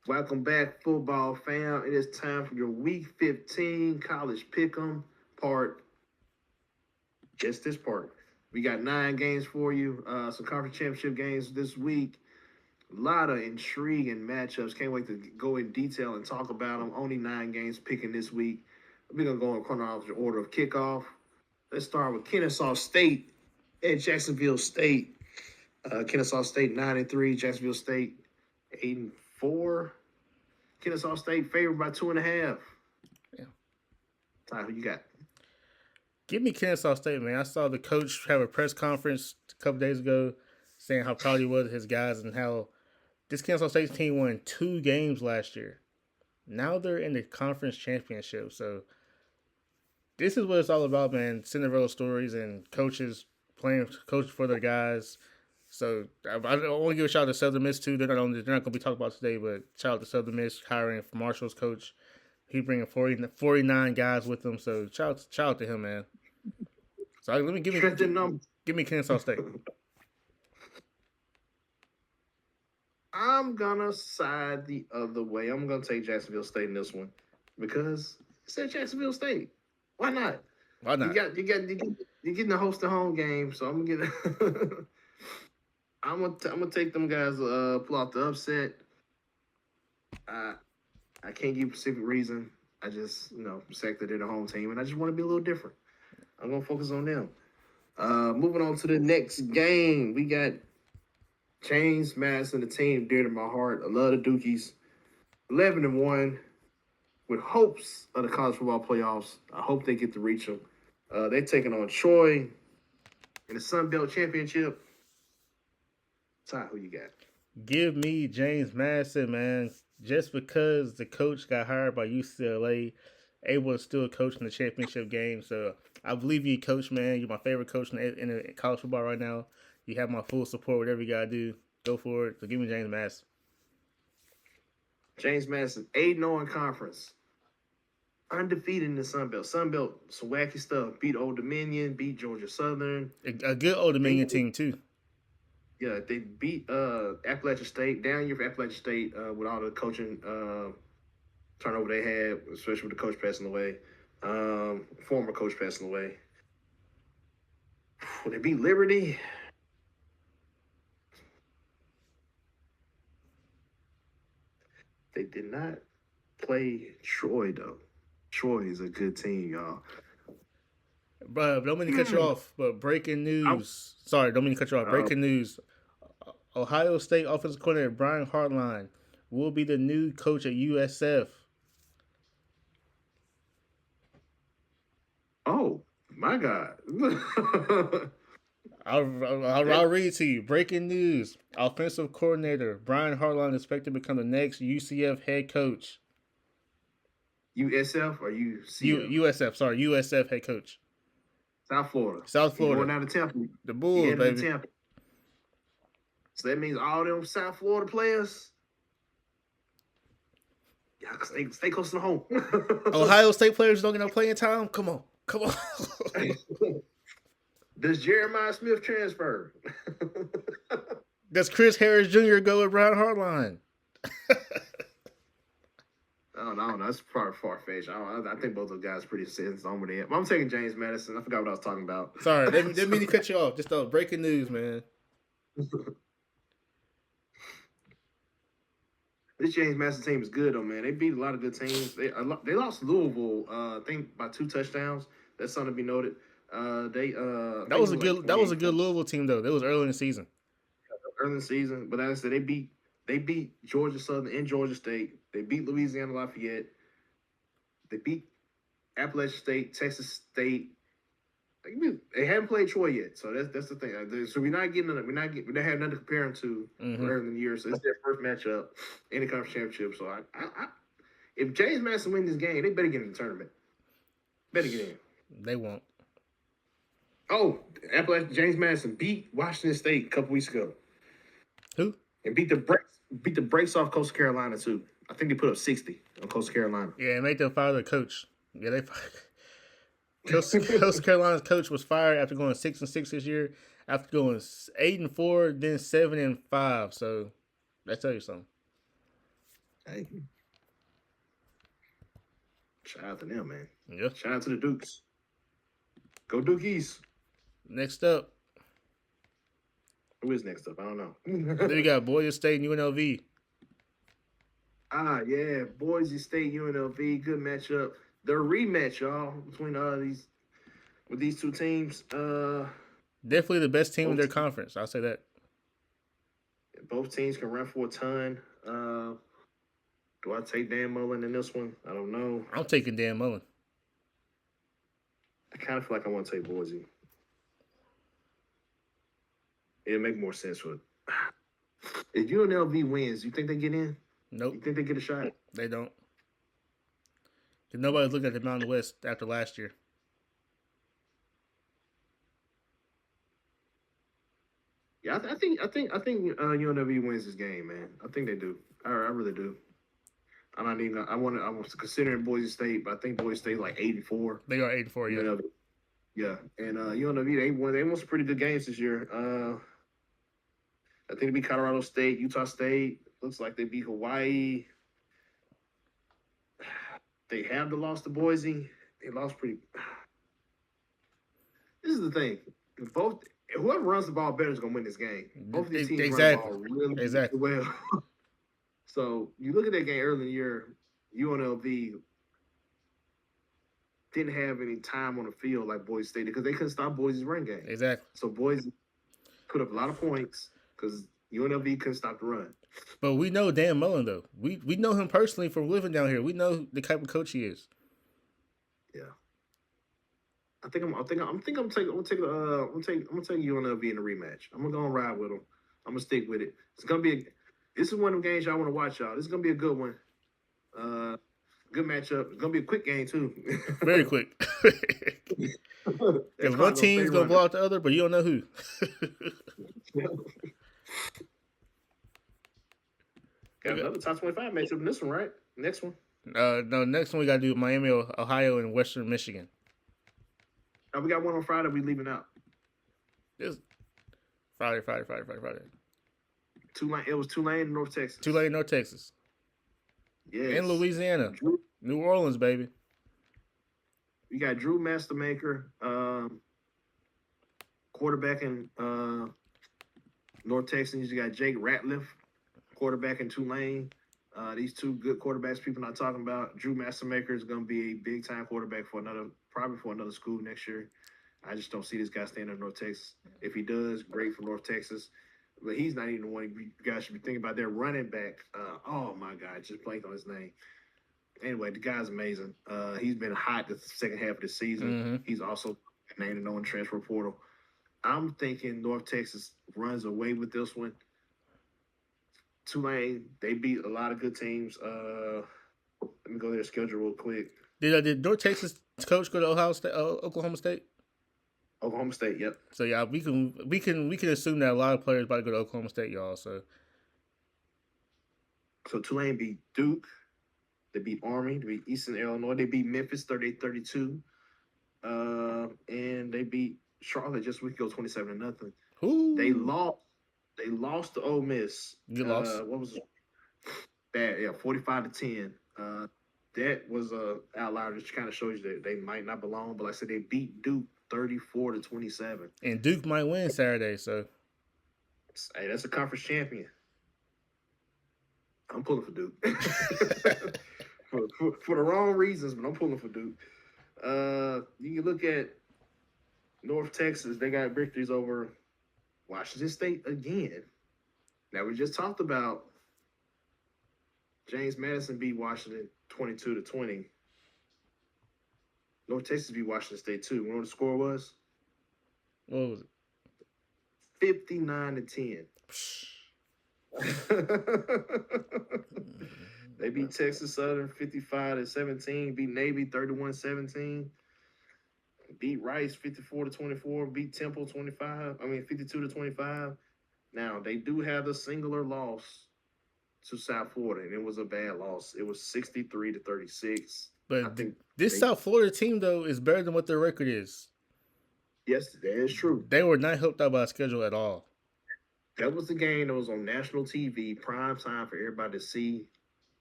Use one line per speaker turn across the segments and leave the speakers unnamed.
Welcome back, football fam. It is time for your Week 15 college pick'em part. Just this part. We got 9 games for you. Some conference championship games this week. A lot of intrigue and matchups. Can't wait to go in detail and talk about them. Only 9 games picking this week. We're gonna go in chronological order of kickoff. Let's start with Kennesaw State at Jacksonville State. Kennesaw State 9-3. Jacksonville State 8-4. Kennesaw State favored by 2.5.
Yeah.
Ty, who you got?
Give me Kennesaw State, man. I saw the coach have a press conference a couple days ago saying how proud he was of his guys and how this Kennesaw State team won 2 games last year. Now they're in the conference championship. So this is what it's all about, man. Cinderella stories and coaches playing coach for their guys. So I want to give a shout out to Southern Miss too. They're not going to be talked about today, but shout out to Southern Miss hiring Marshall's coach. He bringing 49 guys with him. So shout out to him, man. So let me give me Kennesaw State.
I'm gonna side the other way. I'm gonna take Jacksonville State in this one because it's at Jacksonville State. Why not?
Why not?
You're getting to host the home game, so I'm gonna get. I'm gonna take them guys. Pull out the upset. I can't give a specific reason. I just fact that they're the home team, and I just want to be a little different. I'm gonna focus on them. Moving on to the next game, we got James Madison, the team dear to my heart. I love the Dukies. 11-1, with hopes of the college football playoffs. I hope they get to reach them. They're taking on Troy in the Sun Belt Championship. Ty, who you got?
Give me James Madison, man. Just because the coach got hired by UCLA, able to still coach in the championship game. So I believe you, coach, man. You're my favorite coach in the college football right now. You have my full support. Whatever you gotta do, go for it. So give me James Madison.
James Madison, 8-0 in conference. Undefeated in the Sun Belt. Sun Belt, some wacky stuff. Beat Old Dominion, beat Georgia Southern.
A good Old Dominion team, too.
Yeah, they beat Appalachian State. Down year for Appalachian State with all the coaching turnover they had, especially with the coach passing away. Former coach passing away. They beat Liberty. They did not play Troy, though. Troy is a good team, y'all.
But don't mean to cut you off, but breaking news. Sorry, don't mean to cut you off. Breaking news. Ohio State offensive coordinator Brian Hartline will be the new coach at USF.
Oh, my God.
I'll read to you. Breaking news. Offensive coordinator Brian Hartline is expected to become the next UCF head coach.
USF or UCF?
USF, sorry. USF head coach.
South Florida.
South Florida.
Going down to Tampa.
The Bulls, baby.
Tampa. So that means all them South Florida players, stay close to home.
Ohio State players don't get no playing time? Come on.
Does Jeremiah Smith transfer?
Does Chris Harris Jr. go with Brian Hartline?
I don't know. That's probably far-fetched. I think both of those guys are pretty sense over there. But I'm taking James Madison. I forgot what I was talking about.
Sorry, didn't mean to cut you off. Just breaking news, man.
This James Madison team is good, though, man. They beat a lot of good teams. They lost Louisville, I think, by 2 touchdowns. That's something to be noted.
That was a good Louisville team, though. That was early in the season.
Early in the season, but as I said, they beat Georgia Southern and Georgia State. They beat Louisiana Lafayette. They beat Appalachian State, Texas State. They haven't played Troy yet, so that's the thing. So we don't have nothing to compare them to early in the year. So it's their first matchup in the conference championship. So if James Madison wins this game, they better get in the tournament. Better get in.
They won't.
Oh, James Madison beat Washington State a couple weeks ago.
Who?
And beat the brakes off Coastal Carolina too. I think they put up 60 on Coastal Carolina.
Yeah, and made them fire their coach. Yeah, they fired. Coastal Carolina's coach was fired after going 6-6 this year. After going 8-4, then 7-5. So that tells you something.
Hey, shout out to them, man.
Yeah.
Shout out to the Dukes. Go Dukies.
Next up,
Who is next up? I don't know.
then we got Boise State and UNLV.
Yeah, Boise State, UNLV, good matchup. The rematch, y'all, between these two teams.
Definitely the best team in their conference. I'll say that.
Both teams can run for a ton. Do I take Dan Mullen in this one? I don't know.
I'm taking Dan Mullen.
I kind of feel like I want to take Boise. It'll make more sense with. If UNLV wins, you think they get in?
Nope.
You think they get a shot?
They don't. Because nobody's looking at the Mountain West after last year.
Yeah, I think UNLV wins this game, man. I think they do. I really do. I was considering Boise State, but I think Boise State like 84.
They are 84, yeah.
UNLV. Yeah, and UNLV they won some pretty good games this year. I think they beat Colorado State, Utah State. Looks like they beat Hawaii. They have the loss to Boise. They lost pretty. This is the thing. Whoever runs the ball better is gonna win this game. Both of these teams run the ball really well. So you look at that game early in the year, UNLV didn't have any time on the field like Boise State because they couldn't stop Boise's run game.
Exactly.
So Boise put up a lot of points because UNLV couldn't stop the run.
But we know Dan Mullen though. We know him personally from living down here. We know the type of coach he is.
Yeah. I'm taking UNLV in the rematch. I'm gonna go and ride with them. I'm gonna stick with it. This is one of the games y'all want to watch, y'all. This is gonna be a good one. Good matchup. It's gonna be a quick game too.
Very quick. Because one team's gonna blow out the other, but you don't know who.
Got another top 25 matchup in this one, right? Next one.
No, next one we gotta do Miami, Ohio, and Western Michigan.
We got one on Friday. We leaving out.
This Friday.
Tulane. It was Tulane, North Texas.
Tulane, North Texas.
Yeah.
In Louisiana. New Orleans, baby.
We got Drew Mastermaker, quarterback in North Texas. You got Jake Ratliff, quarterback in Tulane. These two good quarterbacks people not talking about. Drew Mastermaker is going to be a big-time quarterback probably for another school next year. I just don't see this guy staying in North Texas. If he does, great for North Texas. But he's not even the one you guys should be thinking about. Their running back. Oh, my God. Just blanked on his name. Anyway, the guy's amazing. He's been hot the second half of the season.
Mm-hmm.
He's also named in the transfer portal. I'm thinking North Texas runs away with this one. Tulane, they beat a lot of good teams. Let me go to their schedule real quick.
Did North Texas coach go to Oklahoma State?
Oklahoma State, yep.
So yeah, we can assume that a lot of players about to go to Oklahoma State, y'all. So
Tulane beat Duke. They beat Army. They beat Eastern Illinois. They beat Memphis 38-32. And they beat Charlotte just a week ago 27-0.
Ooh.
They lost to Ole Miss.
Good loss.
What was it? Bad? Yeah, 45-10. That was a outlier. Just kind of shows you that they might not belong. But like I said, they beat Duke 34-27.
And Duke might win Saturday. So,
hey, that's a conference champion. I'm pulling for Duke. for the wrong reasons, but I'm pulling for Duke. You can look at North Texas. They got victories over Washington State again. Now, we just talked about James Madison beat Washington 22-20. North Texas beat Washington State too. You know what the score was?
What was
it? 59-10. They beat Texas Southern 55-17. Beat Navy 31-17. Beat Rice 54-24. Beat Temple 52-25. Now they do have a singular loss to South Florida, and it was a bad loss. It was 63-36.
But this South Florida team though is better than what their record is.
Yes, that is true.
They were not helped out by the schedule at all.
That was the game that was on national TV, prime time for everybody to see.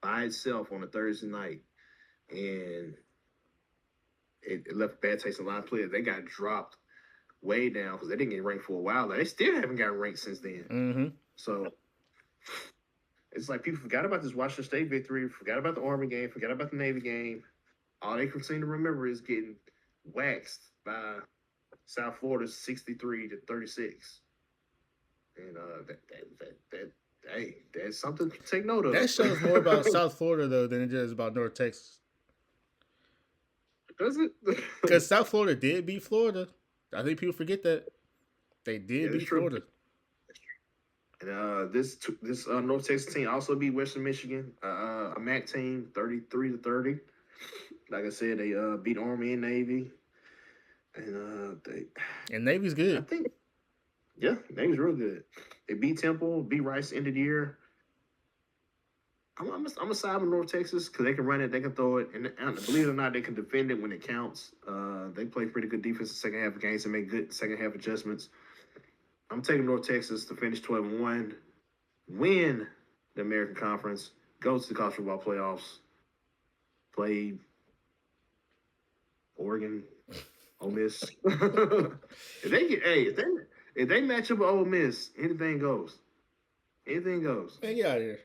by itself on a Thursday night, and it left a bad taste in a lot of players. They got dropped way down because they didn't get ranked for a while. Like, they still haven't gotten ranked since then.
Mm-hmm.
So it's like people forgot about this Washington State victory, forgot about the Army game, forgot about the Navy game. All they can seem to remember is getting waxed by South Florida 63-36. And hey, that's something to take note of.
That shows more about South Florida though than it does about North Texas.
Does it?
Because South Florida did beat Florida. I think people forget that they did beat Florida.
And this North Texas team also beat Western Michigan, a MAC team, 33-30. Like I said, they beat Army and Navy, and
Navy's good.
I think, yeah, Navy's real good. They beat Temple, beat Rice end of the year. I'm a side with North Texas because they can run it, they can throw it, and believe it or not, they can defend it when it counts. They play pretty good defense in the second half of games and make good second half adjustments. I'm taking North Texas to finish 12-1, win the American Conference, go to the college football playoffs, play Oregon, Ole Miss. If they match up with Ole Miss, anything goes. Anything goes.
Man, get out of here.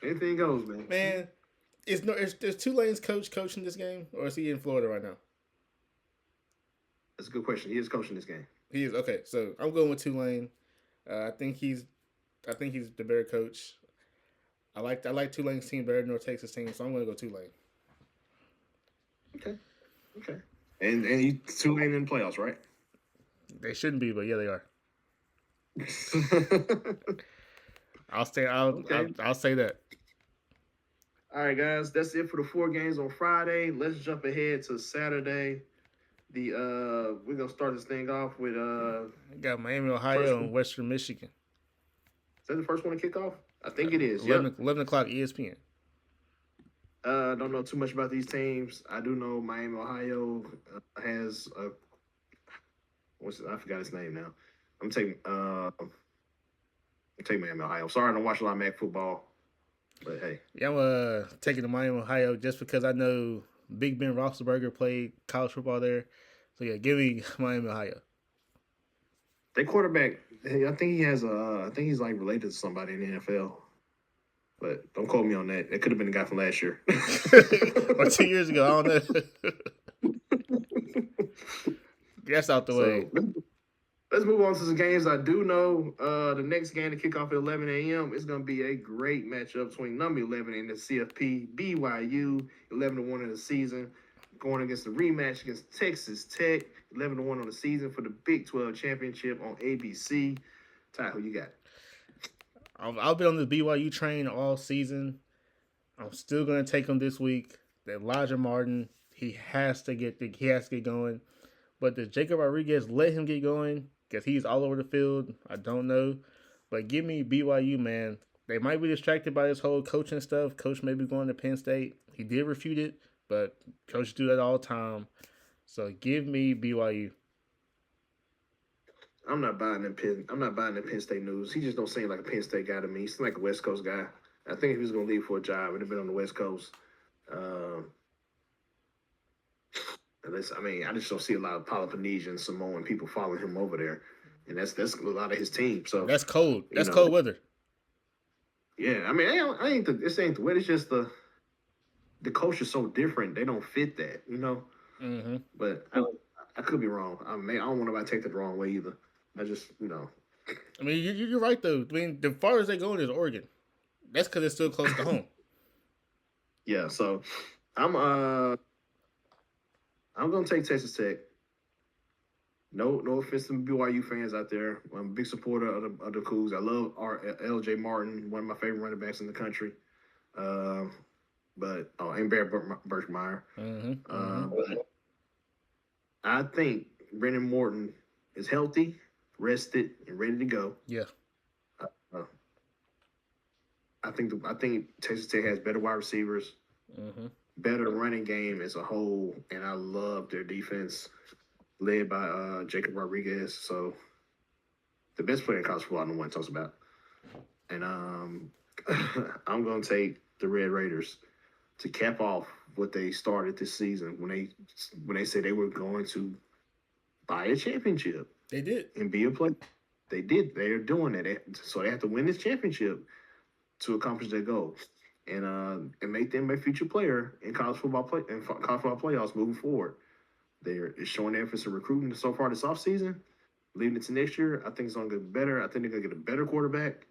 Anything goes, man.
Man, is Tulane's coaching this game, or is he in Florida right now?
That's a good question. He is coaching this game.
He is. Okay, so I'm going with Tulane. I think he's the better coach. I like Tulane's team better than North Texas team, so I'm going to go Tulane.
Okay. And you Tulane in the playoffs, right?
They shouldn't be, but yeah, they are. I'll say that.
All right, guys, that's it for the 4 games on Friday. Let's jump ahead to Saturday. We're gonna start this thing off with
got Miami, Ohio, and Western Michigan.
Is that the first one to kick off? I think it is.
11 o'clock ESPN.
I don't know too much about these teams. I do know Miami, Ohio has I forgot his name now. I'm taking Miami, Ohio. Sorry, I don't watch a lot of MAC football, but hey.
Yeah, I'm taking the Miami, Ohio just because I know Big Ben Roethlisberger played college football there. So yeah, give me Miami, Ohio.
Their quarterback, I think he's like related to somebody in the NFL. But don't quote me on that. It could have been the guy from last year.
Or 2 years ago, I don't know. That's out the way.
Let's move on to some games I do know. The next game to kick off at 11 a.m. is going to be a great matchup between number 11 and the CFP, BYU, 11-1 in the season, going against the rematch against Texas Tech, 11-1 on the season for the Big 12 championship on ABC. Ty, who you got?
I've been on the BYU train all season. I'm still going to take him this week. The Elijah Martin, he has to get going. But does Jacob Rodriguez let him get going? Because he's all over the field. I don't know. But give me BYU, man. They might be distracted by this whole coaching stuff. Coach may be going to Penn State. He did refute it, but coaches do that all the time. So give me BYU.
I'm not buying the Penn State news. He just don't seem like a Penn State guy to me. He seems like a West Coast guy. I think if he was going to leave for a job, it'd have been on the West Coast. I just don't see a lot of Peloponnesian Samoan people following him over there, and that's a lot of his team. So
that's cold. That's cold weather.
Yeah, I mean, this ain't the weather. It's just the culture's so different. They don't fit that, you know.
Mm-hmm.
But I could be wrong. I don't want nobody to take that the wrong way either. I just, you know.
I mean, you're right though. I mean, the farthest they go is Oregon. That's because it's still close to home.
Yeah, so I'm gonna take Texas Tech. No offense to BYU fans out there. I'm a big supporter of the Cougs. I love LJ Martin, one of my favorite running backs in the country. And Barrett Birchmeyer. But I think Brendan Morton is healthy, rested, and ready to go.
Yeah.
I think Texas Tech has better wide receivers, better running game as a whole, and I love their defense, led by Jacob Rodriguez. So the best player in college football, no one talks about. And I'm gonna take the Red Raiders to cap off what they started this season when they said they were going to buy a championship
They did.
and be a play. They did. They are doing that. So they have to win this championship to accomplish their goal, and make them a future player in college football playoffs moving forward. They're showing emphasis in recruiting so far this offseason. Leading into next year, I think it's going to get better. I think they're going to get a better quarterback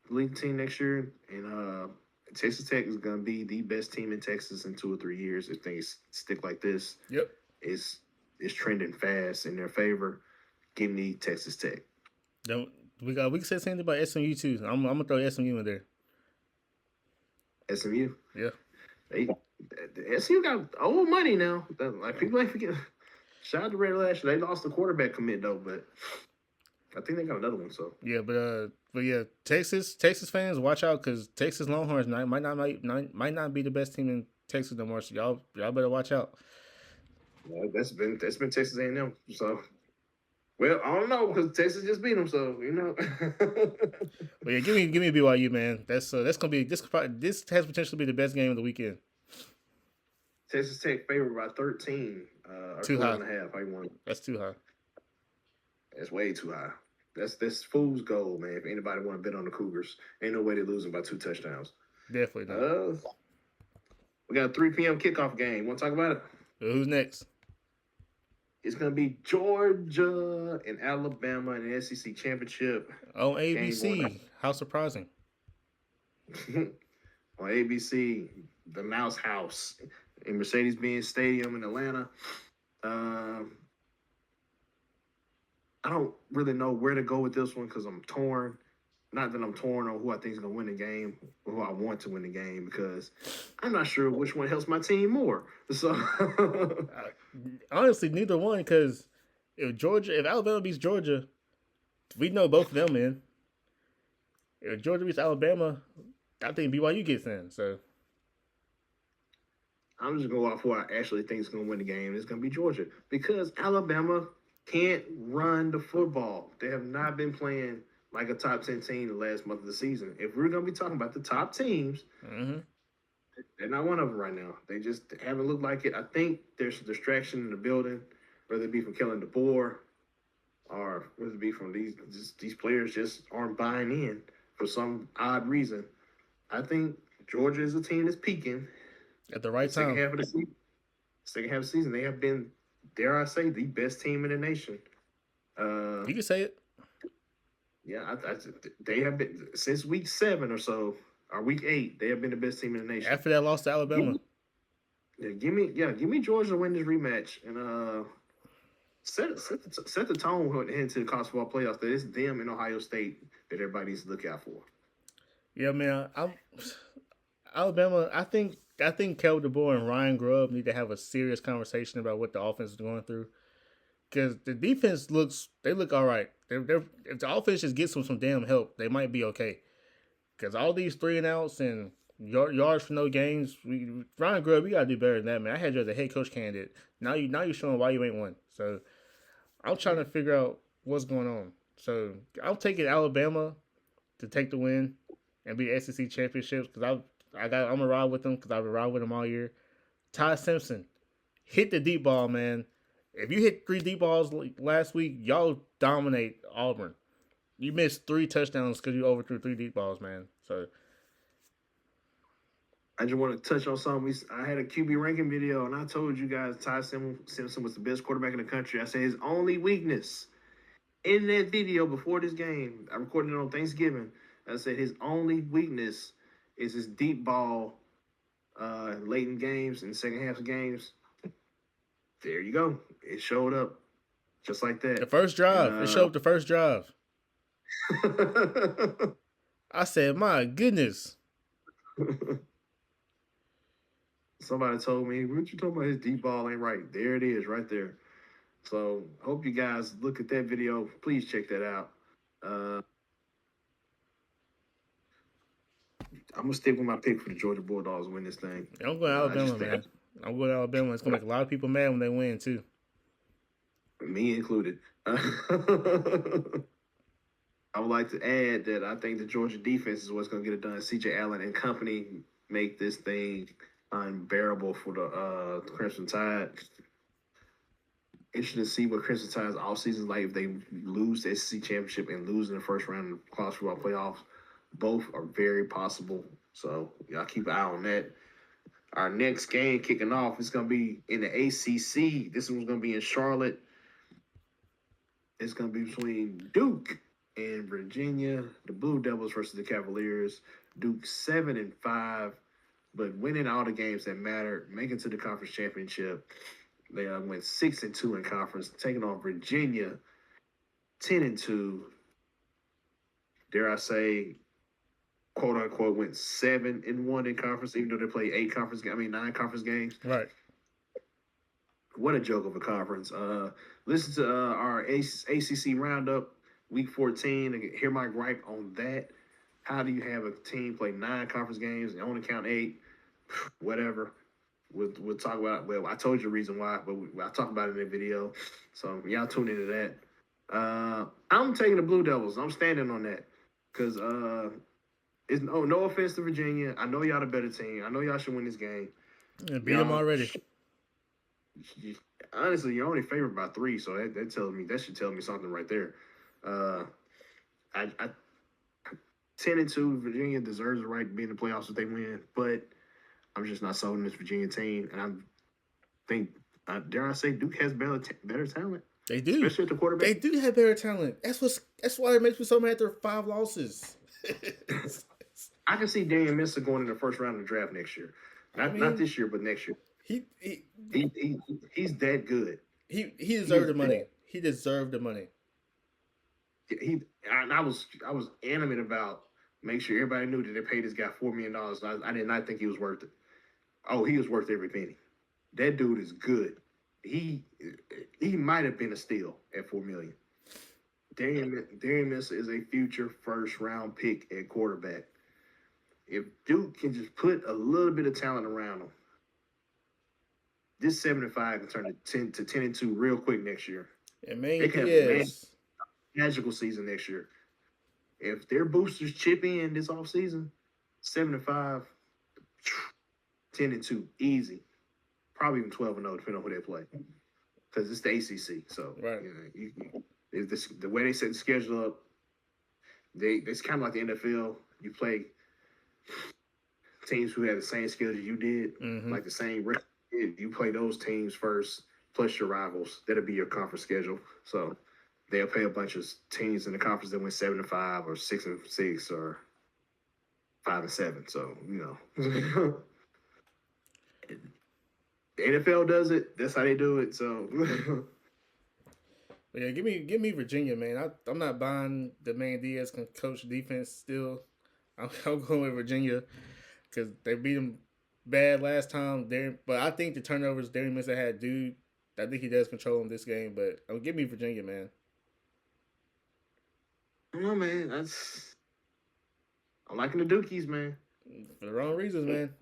lead the team next year. And Texas Tech is going to be the best team in Texas in 2 or 3 years if things stick like this.
Yep.
It's trending fast in their favor. Give me Texas Tech.
Don't we can say something about SMU too. I'm gonna throw SMU in there.
SMU.
Yeah.
The SMU got old money now. Like people ain't forget. Shout out to Red last year. They lost the quarterback commit though, but I think they got another one. So
yeah, but yeah, Texas fans, watch out because Texas Longhorns might not be the best team in Texas no more. So y'all better watch out.
yeah, that's been Texas A&M. So well, I don't know because Texas just beat them. So you know.
But yeah, give me BYU, man. That's gonna be this has potential to be the best game of the weekend.
Texas Tech favored by 13. Or
Too
12
high.
and a half. How you want it?
That's too high.
That's way too high. That's fool's gold, man. If anybody want to bet on the Cougars, ain't no way they're losing by 2 touchdowns.
Definitely not.
We got a 3 p.m. kickoff game. Want to talk about it?
Who's next?
It's going to be Georgia and Alabama in the SEC championship.
On ABC. How surprising.
On ABC, the Mouse House in Mercedes-Benz Stadium in Atlanta. I don't really know where to go with this one because I'm torn. Not that I'm torn on who I think is going to win the game or who I want to win the game because I'm not sure which one helps my team more. So
honestly, neither one because if Alabama beats Georgia, we know both of them in. If Georgia beats Alabama, I think BYU gets in. So
I'm just going to go off who I actually think is going to win the game. It's going to be Georgia because Alabama can't run the football. They have not been playing like a top 10 team the last month of the season. If we're going to be talking about the top teams, they're not one of them right now. They just haven't looked like it. I think there's a distraction in the building, whether it be from Kellen DeBoer or whether it be from these players just aren't buying in for some odd reason. I think Georgia is a team that's peaking
at the right time.
Second half of the season, they have been, dare I say, the best team in the nation.
You can say it.
Yeah, they have been since week 7 or so, or week 8. They have been the best team in the nation.
After that loss to Alabama,
give me Georgia to win this rematch and set the tone heading into the college football playoffs. That it's them in Ohio State that everybody needs to look out for.
Yeah, man. Alabama. I think Kellen DeBoer and Ryan Grubb need to have a serious conversation about what the offense is going through. Because the defense look all right. If the offense just gets them some damn help, they might be okay. Because all these 3 and outs and yards for no gains, Ryan Grubb, we gotta do better than that, man. I had you as a head coach candidate. Now you're showing why you ain't won. So I'm trying to figure out what's going on. So I'm taking Alabama to take the win and be SEC championships because I'm gonna ride with them because I've been riding with them all year. Ty Simpson, hit the deep ball, man. If you hit 3 deep balls last week, y'all dominate Auburn. You missed 3 touchdowns because you overthrew 3 deep balls, man. So
I just want to touch on something. I had a QB ranking video, and I told you guys Ty Simpson was the best quarterback in the country. I said his only weakness in that video before this game, I recorded it on Thanksgiving. I said his only weakness is his deep ball late in games, in the second half of games. There you go. It showed up just like that.
The first drive. It showed up the first drive. I said, my goodness.
Somebody told me, what you talking about? His deep ball ain't right. There it is, right there. So, hope you guys look at that video. Please check that out. I'm going to stick with my pick for the Georgia Bulldogs to win this thing.
I'm going to Alabama, man. I'm going to Alabama. It's going to make a lot of people mad when they win, too.
Me included. I would like to add that I think the Georgia defense is what's going to get it done. C.J. Allen and company make this thing unbearable for the Crimson Tide. Interesting to see what Crimson Tide's offseason is like if they lose the SEC championship and lose in the first round of college football playoffs. Both are very possible. So y'all keep an eye on that. Our next game kicking off is going to be in the ACC. This one's going to be in Charlotte. It's going to be between Duke and Virginia. The Blue Devils versus the Cavaliers. Duke 7-5, but winning all the games that matter, making to the conference championship. They went 6-2 in conference, taking on Virginia 10-2. Dare I say, quote unquote, went 7-1 in conference, even though they played 9 conference games.
Right.
What a joke of a conference. Listen to our ACC roundup, week 14, and hear my gripe on that. How do you have a team play 9 conference games and only count 8? Whatever. We'll talk about. Well, I told you the reason why, but I'll talk about it in the video. So y'all tune into that. I'm taking the Blue Devils. I'm standing on that because it's no offense to Virginia. I know y'all the better team. I know y'all should win this game.
Yeah, beat them already.
Honestly, you're only favored by 3, so that should tell me something right there. I 10-2. Virginia deserves the right to be in the playoffs if they win, but I'm just not sold on this Virginia team, and I think, dare I say, Duke has better talent.
They do,
especially at the quarterback.
They do have better talent. That's why it makes me so mad. They're 5 losses.
I can see Darian Minster going in the first round of the draft next year. Not this year, but next year. He's that good.
He deserved the money. He deserved the money.
I was animate about make sure everybody knew that they paid this guy $4 million. I did not think he was worth it. Oh, he was worth every penny. That dude is good. He might have been a steal at $4 million. Darian Minster is a future first round pick at quarterback. If Duke can just put a little bit of talent around him, this 7-5 can turn to 10-2 real quick next year.
It may be
magical season next year. If their boosters chip in this offseason, 7-5, 10-2, easy. Probably even 12-0, depending on who they play. Because it's the ACC. So,
right.
The way they set the schedule up, it's kind of like the NFL. You play teams who have the same schedule you did, like the same record. You play those teams first, plus your rivals. That'll be your conference schedule. So they'll play a bunch of teams in the conference that went 7-5 or 6-6 or 5-7. So, the NFL does it. That's how they do it. So,
yeah, give me Virginia, man. I'm not buying the man Diaz can coach defense still. I'm going with Virginia because they beat them bad last time. But I think the turnovers Darian Minster had, dude, I think he does control him this game. But give me Virginia, man.
No, man, I'm liking the Dukies, man.
For the wrong reasons, man.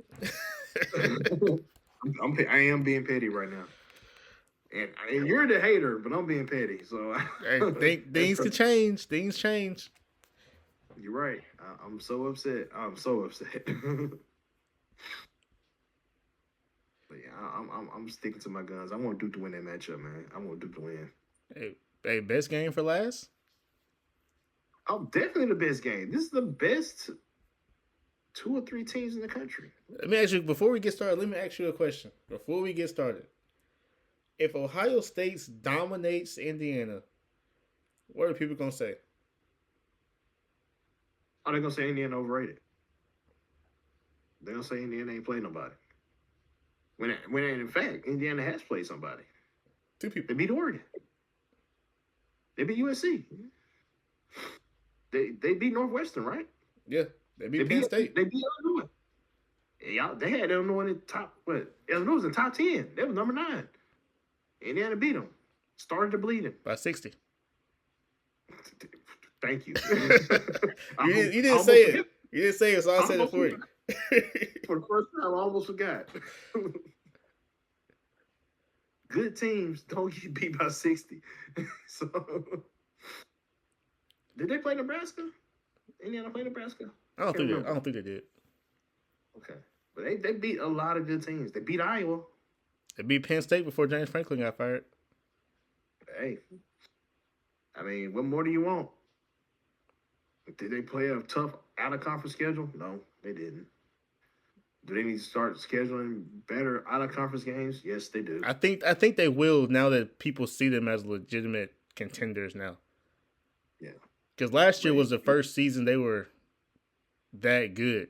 I am being petty right now, and you're the hater, but I'm being petty. So
things can change. Things change.
You're right. I'm so upset. But yeah, I'm sticking to my guns. I want Duke to win that matchup, man. I want Duke to win.
Hey, best game for last?
Oh, definitely the best game. This is the best 2 or 3 teams in the country.
Let me ask you, before we get started, a question. Before we get started, if Ohio State dominates Indiana, what are people going to say?
Oh, they're going to say Indiana overrated. They're going to say Indiana ain't played nobody. When in fact, Indiana has played somebody.
2 people.
They beat Oregon. They beat USC. They beat Northwestern, right?
Yeah. They beat Penn State.
They beat Illinois. They had Illinois in the top, Illinois was in the top 10. They was number 9. Indiana beat them. Started to bleeding.
By 60.
Thank you.
You didn't say it. You didn't say it, so I said it for you.
For the first time, I almost forgot. Good teams don't get beat by 60. So Did they play Nebraska? Indiana play Nebraska?
I don't think they did.
Okay, but they beat a lot of good teams. They beat Iowa.
They beat Penn State before James Franklin got fired.
Hey, I mean, what more do you want? Did they play a tough out of conference schedule? No, they didn't. Do they need to start scheduling better out of conference games? Yes, they do.
I think they will now that people see them as legitimate contenders now.
Yeah.
Because last year was the first season they were that good.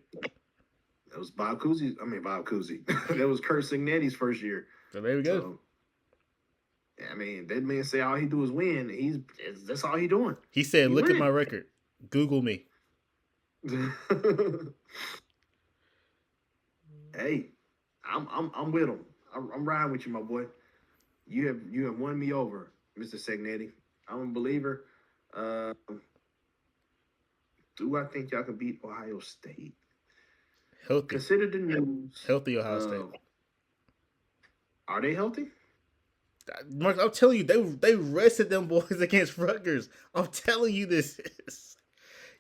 That was Bob Cousy. That was Kurt Signetti's first year.
So there we go. So,
I mean, that man say all he do is win. That's all he doing.
He said, "Look at my record. Google me."
Hey, I'm with him. I'm riding with you, my boy. You have won me over, Mr. Signetti. I'm a believer. Do I think y'all can beat Ohio State?
Healthy.
Consider the news.
Healthy Ohio State.
Are they healthy?
Mark, I'm telling you, they rested them boys against Rutgers. I'm telling you this.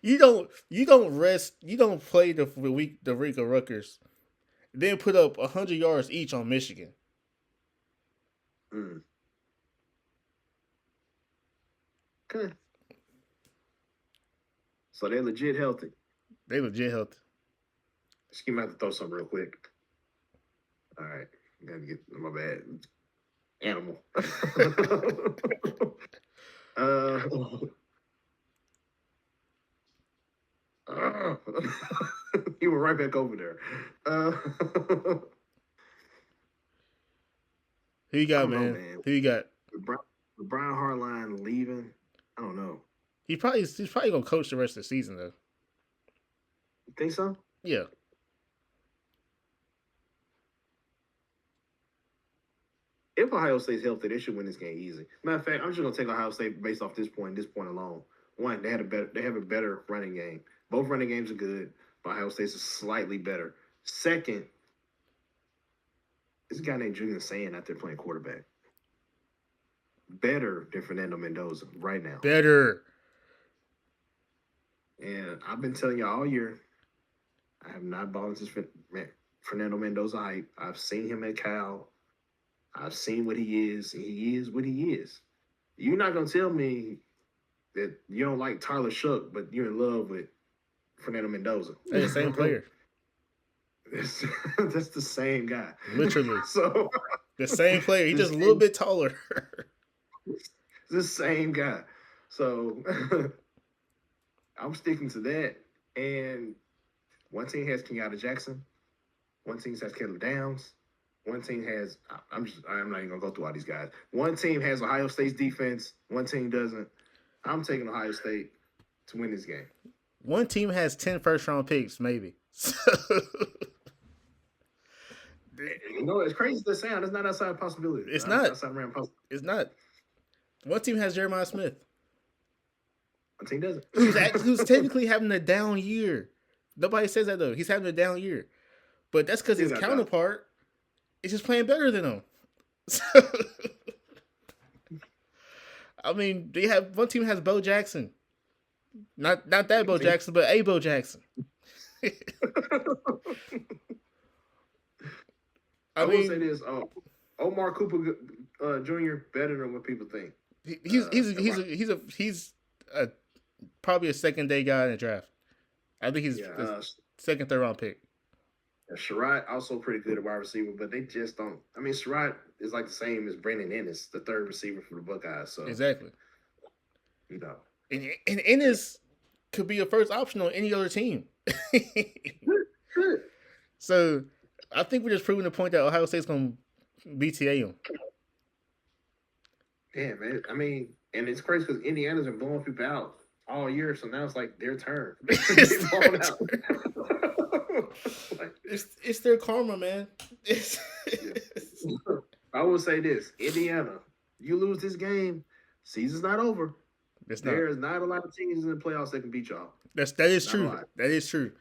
You don't play the week of Rutgers, then put up 100 yards each on Michigan.
Okay. So they're legit healthy. Just give me have to throw something real quick. All right. Gotta get my bad. Animal. He went right back over there.
Who you got, man? Who you got?
Brian Hartline leaving. I don't know.
He's probably gonna coach the rest of the season though.
You think so?
Yeah.
If Ohio State's healthy, they should win this game easy. Matter of fact, I'm just gonna take Ohio State based off this point alone. One, they have a better running game. Both running games are good, but Ohio State's is slightly better. Second, this guy named Julian Sand out there playing quarterback. Better than Fernando Mendoza right now.
Better.
And I've been telling you all year, I have not bought into Fernando Mendoza hype. I've seen him at Cal. I've seen what he is. He is what he is. You're not going to tell me that you don't like Tyler Shough, but you're in love with Fernando Mendoza.
They're the same player.
That's the same guy.
Literally.
So
the same player. He's just a little bit taller.
The same guy. So I'm sticking to that. And one team has Kenyatta Jackson. One team has Caleb Downs. One team has, I'm not even going to go through all these guys. One team has Ohio State's defense. One team doesn't. I'm taking Ohio State to win this game.
One team has 10 first-round picks, maybe.
You know, as crazy as that sounds, it's not outside of possibility.
It's not.
It's not.
One team has Jeremiah Smith.
One team doesn't.
Who's technically having a down year. Nobody says that, though. He's having a down year. But that's because his counterpart is just playing better than him. So, I mean, one team has Bo Jackson. Not that Bo Jackson, but a Bo Jackson.
I will say this: Omar Cooper Jr. better than what people think.
He's probably a second day guy in the draft. I think he's second, third round pick.
Sherrod also pretty good at wide receiver, but they just don't. I mean, Sherrod is like the same as Brandon Ennis, the third receiver for the Buckeyes. So
exactly,
you know,
and Ennis could be a first option on any other team. So I think we're just proving the point that Ohio State's going to BTA them.
Yeah, man. I mean, and it's crazy because Indiana's been blowing people out all year, so now it's like their turn.
It's their karma, man.
I will say this: Indiana, you lose this game, season's not over. There is not a lot of teams in the playoffs that can beat y'all.
That is true. That is true.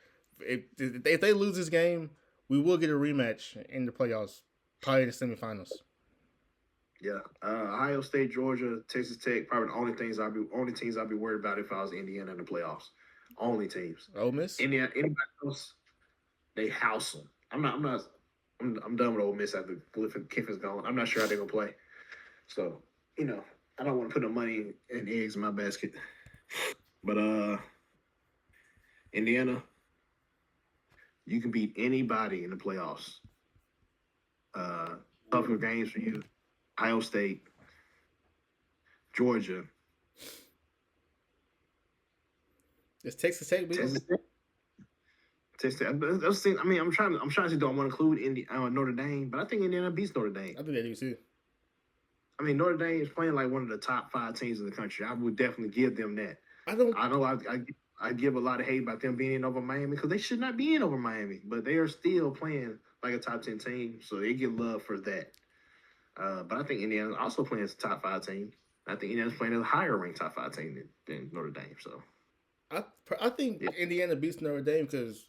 If they lose this game, we will get a rematch in the playoffs, probably the semifinals.
Yeah. Ohio State, Georgia, Texas Tech, probably the only teams I'd be worried about if I was Indiana in the playoffs. Only teams.
Ole Miss.
Anybody else, they house them. I'm done with Ole Miss after Kiffin's gone. I'm not sure how they're gonna play. So, I don't want to put no money and eggs in my basket. But Indiana, you can beat anybody in the playoffs. Tougher games for you. Ohio State, Georgia,
Is Texas Tech beat them?
Texas Tech. I'm trying to see, do I want to include Notre Dame? But I think Indiana beats Notre Dame.
I think they do too.
I mean, Notre Dame is playing like one of the top 5 teams in the country. I would definitely give them that.
I know
I give a lot of hate about them being in over Miami because they should not be in over Miami, but they are still playing like a top 10 team, so they get love for that. But I think Indiana also playing as a top 5 team. I think Indiana's playing as a higher ranked top 5 team than Notre Dame. So
I think Indiana beats Notre Dame because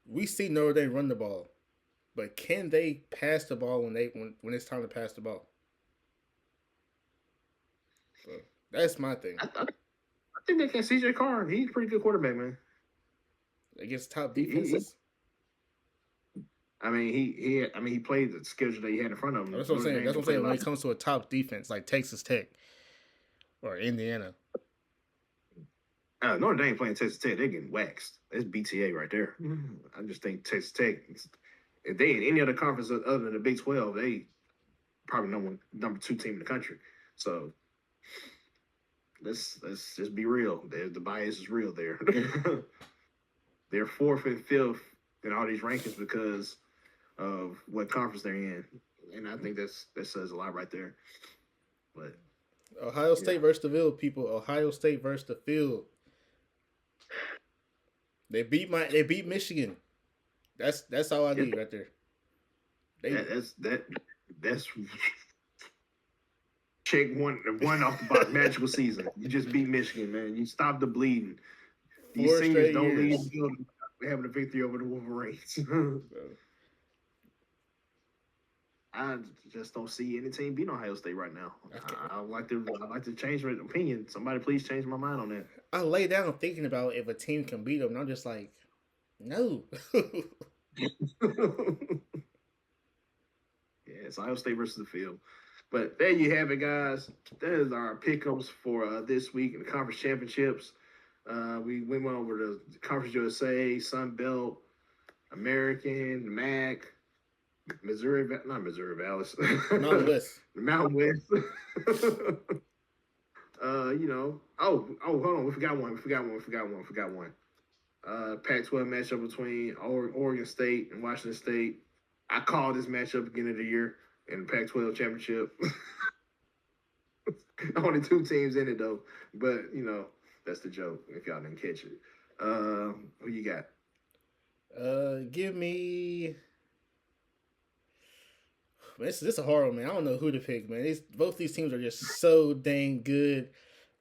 we see Notre Dame run the ball, but can they pass the ball when it's time to pass the ball? So that's my thing.
I think they can. CJ Carr, he's a pretty good quarterback, man.
Against top defenses.
He played the schedule that he had in front of him.
That's what I'm saying. That's what I'm saying. When it comes to a top defense like Texas Tech or Indiana.
Notre Dame playing Texas Tech, they're getting waxed. That's BTA right there. I just think Texas Tech, if they in any other conference other than the Big 12, they probably number 2 team in the country. So let's just be real. The bias is real there. They're 4th and 5th in all these rankings because of what conference they're in, and I think that says a lot right there. But
Ohio State versus the field, people. Ohio State versus the field. They beat Michigan. That's all I need right there.
That's check one off the box. Magical season. You just beat Michigan, man. You stop the bleeding. These seniors don't leave having a victory over the Wolverines. I just don't see any team beating Ohio State right now. I'd like to change my opinion. Somebody please change my mind on that.
I lay down thinking about if a team can beat them, and I'm just like, no.
Yeah, it's Ohio State versus the field. But there you have it, guys. That is our pick'ems for this week in the conference championships. We went over the Conference USA, Sun Belt, American, MAC, Missouri Valley.
Mountain West.
Mountain West. Hold on. We forgot one. Pac-12 matchup between Oregon State and Washington State. I called this matchup beginning of the year in the Pac-12 championship. Only 2 teams in it though, but that's the joke. If y'all didn't catch it, who you got?
Give me. This is a hard one, man. I don't know who to pick, man. Both these teams are just so dang good.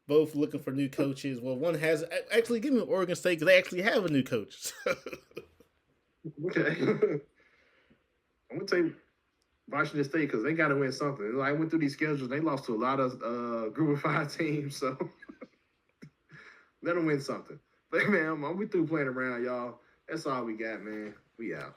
Both looking for new coaches. Well, one has actually give me Oregon State because they actually have a new coach.
Okay, I'm gonna take Washington State because they got to win something. I went through these schedules. They lost to a lot of Group of 5 teams, so let them win something. But man, we through playing around, y'all. That's all we got, man. We out.